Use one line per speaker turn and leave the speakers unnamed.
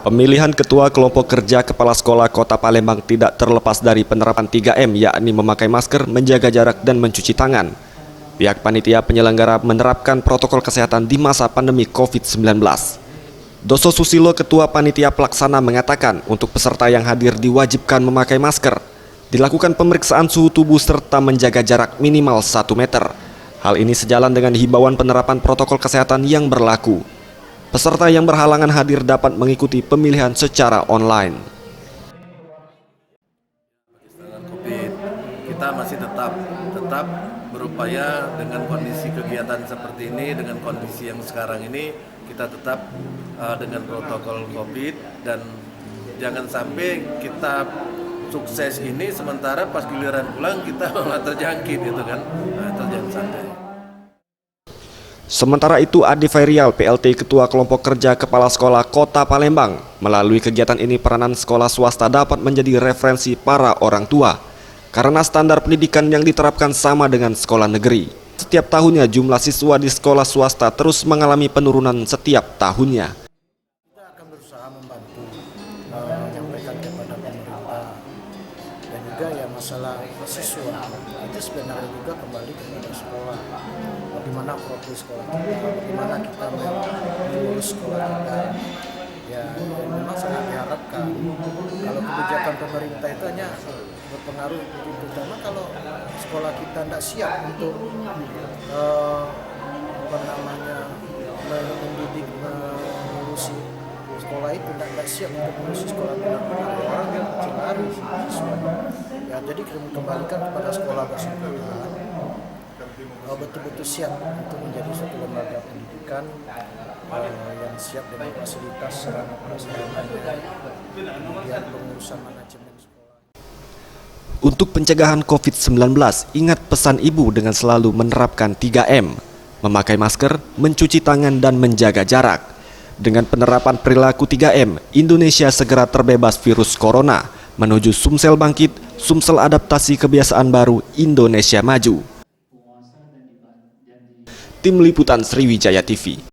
Pemilihan Ketua Kelompok Kerja Kepala Sekolah Kota Palembang tidak terlepas dari penerapan 3M, yakni memakai masker, menjaga jarak, dan mencuci tangan. Pihak panitia penyelenggara menerapkan protokol kesehatan di masa pandemi COVID-19. Doso Susilo, Ketua Panitia Pelaksana, mengatakan untuk peserta yang hadir diwajibkan memakai masker, dilakukan pemeriksaan suhu tubuh serta menjaga jarak minimal 1 meter. Hal ini sejalan dengan himbauan penerapan protokol kesehatan yang berlaku. Peserta yang berhalangan hadir dapat mengikuti pemilihan secara online.
Dengan COVID, kita masih tetap berupaya dengan kondisi kegiatan seperti ini, dengan kondisi yang sekarang ini, kita tetap dengan protokol COVID, dan jangan sampai kita sukses ini sementara pas giliran pulang kita malah terjangkit gitu kan. Nah, itu jangan sampai.
Sementara itu, Adi Fairial, PLT Ketua Kelompok Kerja Kepala Sekolah Kota Palembang, melalui kegiatan ini peranan sekolah swasta dapat menjadi referensi para orang tua, karena standar pendidikan yang diterapkan sama dengan sekolah negeri. Setiap tahunnya jumlah siswa di sekolah swasta terus mengalami penurunan setiap tahunnya.
Kita akan berusaha membantu menyampaikan kepada pemerintah, dan juga ya masalah siswa itu sebenarnya juga kembali kepada sekolah. Bagaimana profil sekolah kita, bagaimana kita mengurus sekolah kita, ya memang sangat diharapkan. Kalau kebijakan pemerintah itu hanya berpengaruh, terutama kalau sekolah kita tidak siap untuk mendidik, mengurusi sekolah itu, tidak siap untuk mengurusi sekolah benar-benar, orang yang mencari siswa. Ya, jadi kembalikan kepada sekolah bersangkutan betul-betul siap untuk menjadi suatu lembaga pendidikan yang siap dengan fasilitas sarana prasarana, kemudian pengurusan manajemen sekolah.
Untuk pencegahan COVID-19, ingat pesan ibu dengan selalu menerapkan 3M, memakai masker, mencuci tangan, dan menjaga jarak. Dengan penerapan perilaku 3M, Indonesia segera terbebas virus corona, menuju Sumsel bangkit, Sumsel adaptasi kebiasaan baru, Indonesia maju. Tim Liputan Sriwijaya TV.